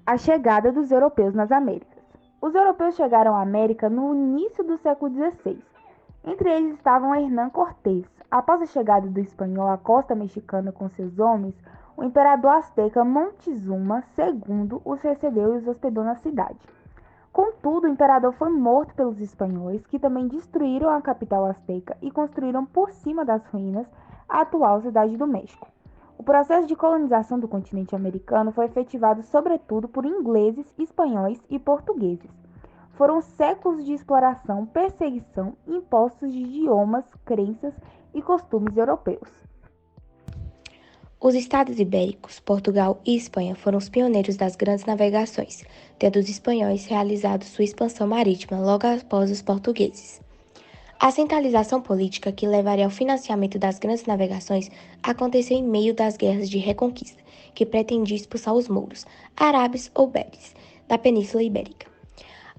A chegada dos europeus nas Américas. Os europeus chegaram à América no início do século XVI. Entre eles estavam Hernán Cortés. Após a chegada do espanhol à costa mexicana com seus homens, o imperador azteca Montezuma II os recebeu e os hospedou na cidade. Contudo, o imperador foi morto pelos espanhóis, que também destruíram a capital azteca e construíram por cima das ruínas a atual cidade do México. O processo de colonização do continente americano foi efetivado sobretudo por ingleses, espanhóis e portugueses. Foram séculos de exploração, perseguição, impostos de idiomas, crenças e costumes europeus. Os estados ibéricos, Portugal e Espanha foram os pioneiros das grandes navegações, tendo os espanhóis realizado sua expansão marítima logo após os portugueses. A centralização política que levaria ao financiamento das grandes navegações aconteceu em meio das guerras de reconquista, que pretendiam expulsar os mouros, árabes ou beres, da Península Ibérica.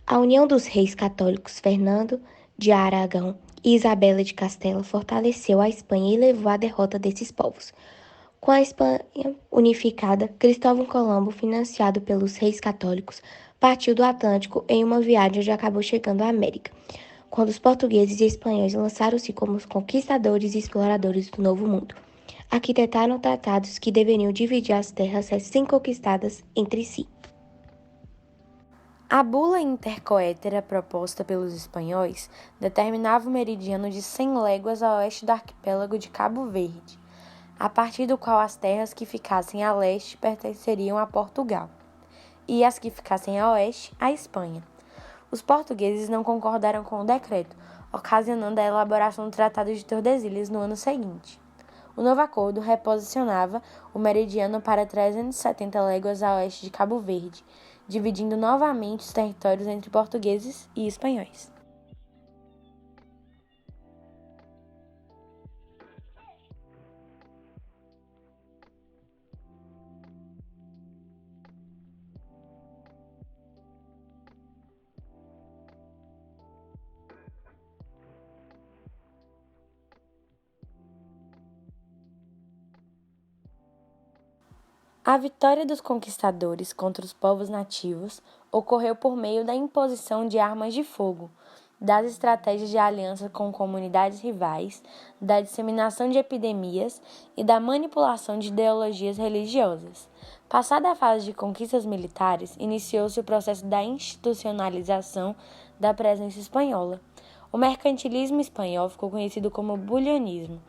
A união dos reis católicos Fernando de Aragão e Isabela de Castela fortaleceu a Espanha e levou à derrota desses povos. Com a Espanha unificada, Cristóvão Colombo, financiado pelos reis católicos, partiu do Atlântico em uma viagem onde acabou chegando à América, quando os portugueses e espanhóis lançaram-se como os conquistadores e exploradores do Novo Mundo. Arquitetaram tratados que deveriam dividir as terras recém-conquistadas entre si. A bula intercoétera proposta pelos espanhóis determinava o meridiano de 100 léguas a oeste do arquipélago de Cabo Verde, a partir do qual as terras que ficassem a leste pertenceriam a Portugal, e as que ficassem a oeste, à Espanha. Os portugueses não concordaram com o decreto, ocasionando a elaboração do Tratado de Tordesilhas no ano seguinte. O novo acordo reposicionava o meridiano para 370 léguas a oeste de Cabo Verde, dividindo novamente os territórios entre portugueses e espanhóis. A vitória dos conquistadores contra os povos nativos ocorreu por meio da imposição de armas de fogo, das estratégias de aliança com comunidades rivais, da disseminação de epidemias e da manipulação de ideologias religiosas. Passada a fase de conquistas militares, iniciou-se o processo da institucionalização da presença espanhola. O mercantilismo espanhol ficou conhecido como bulionismo,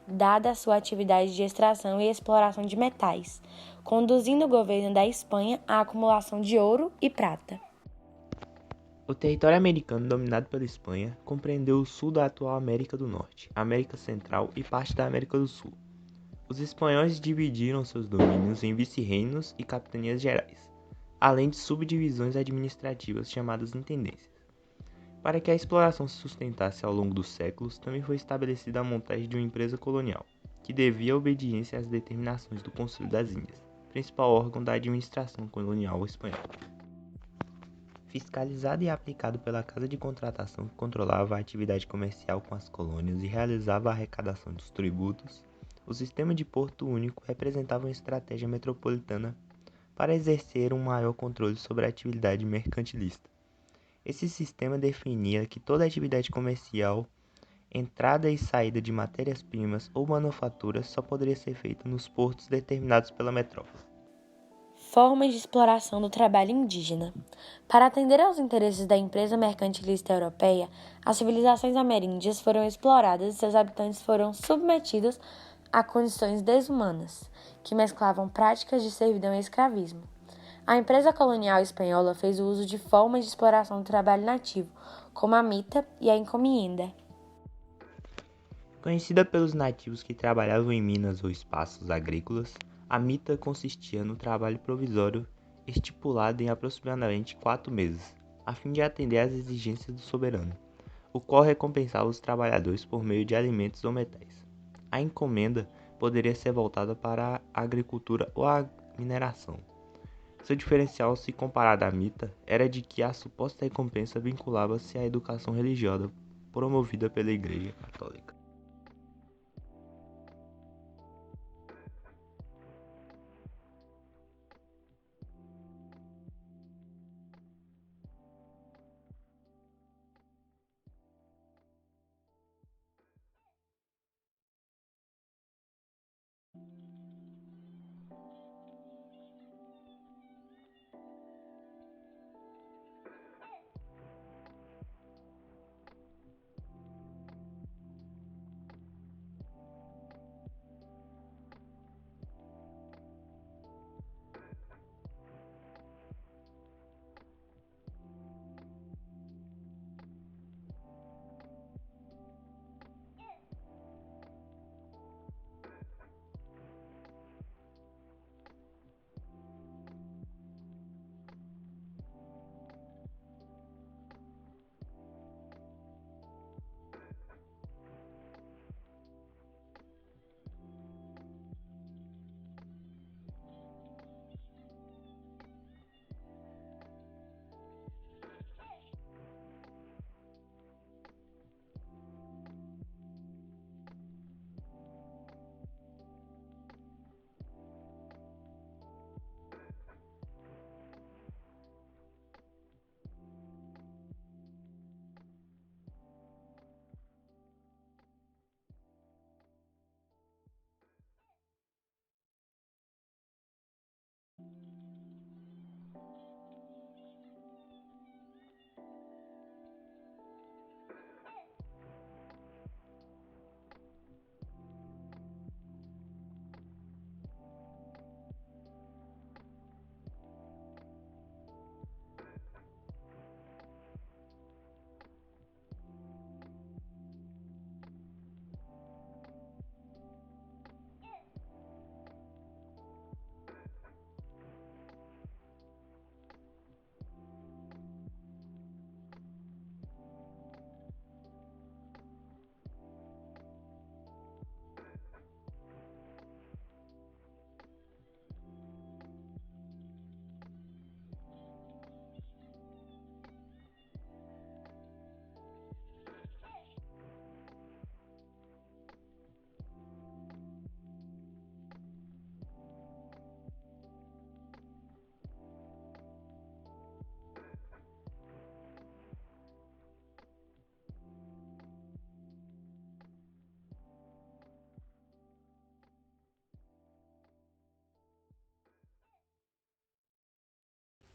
dada a sua atividade de extração e exploração de metais, conduzindo o governo da Espanha à acumulação de ouro e prata. O território americano dominado pela Espanha compreendeu o sul da atual América do Norte, América Central e parte da América do Sul. Os espanhóis dividiram seus domínios em vice-reinos e capitanias gerais, além de subdivisões administrativas chamadas intendências. Para que a exploração se sustentasse ao longo dos séculos, também foi estabelecida a montagem de uma empresa colonial, que devia obediência às determinações do Conselho das Índias, principal órgão da administração colonial espanhola. Fiscalizado e aplicado pela Casa de Contratação, que controlava a atividade comercial com as colônias e realizava a arrecadação dos tributos, o sistema de Porto Único representava uma estratégia metropolitana para exercer um maior controle sobre a atividade mercantilista. Esse sistema definia que toda atividade comercial, entrada e saída de matérias-primas ou manufaturas só poderia ser feita nos portos determinados pela metrópole. Formas de exploração do trabalho indígena. Para atender aos interesses da empresa mercantilista europeia, as civilizações ameríndias foram exploradas e seus habitantes foram submetidos a condições desumanas, que mesclavam práticas de servidão e escravismo. A empresa colonial espanhola fez o uso de formas de exploração do trabalho nativo, como a mita e a encomienda. Conhecida pelos nativos que trabalhavam em minas ou espaços agrícolas, a mita consistia no trabalho provisório estipulado em aproximadamente 4 meses, a fim de atender às exigências do soberano, o qual recompensava os trabalhadores por meio de alimentos ou metais. A encomenda poderia ser voltada para a agricultura ou a mineração. Seu diferencial, se comparado à mita, era de que a suposta recompensa vinculava-se à educação religiosa promovida pela Igreja Católica.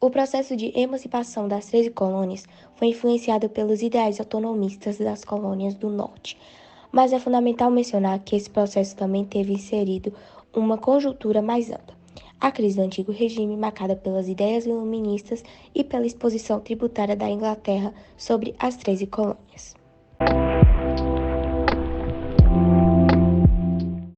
O processo de emancipação das 13 colônias foi influenciado pelos ideais autonomistas das colônias do norte, mas é fundamental mencionar que esse processo também teve inserido uma conjuntura mais ampla. A crise do antigo regime, marcada pelas ideias iluministas e pela exposição tributária da Inglaterra sobre as 13 colônias.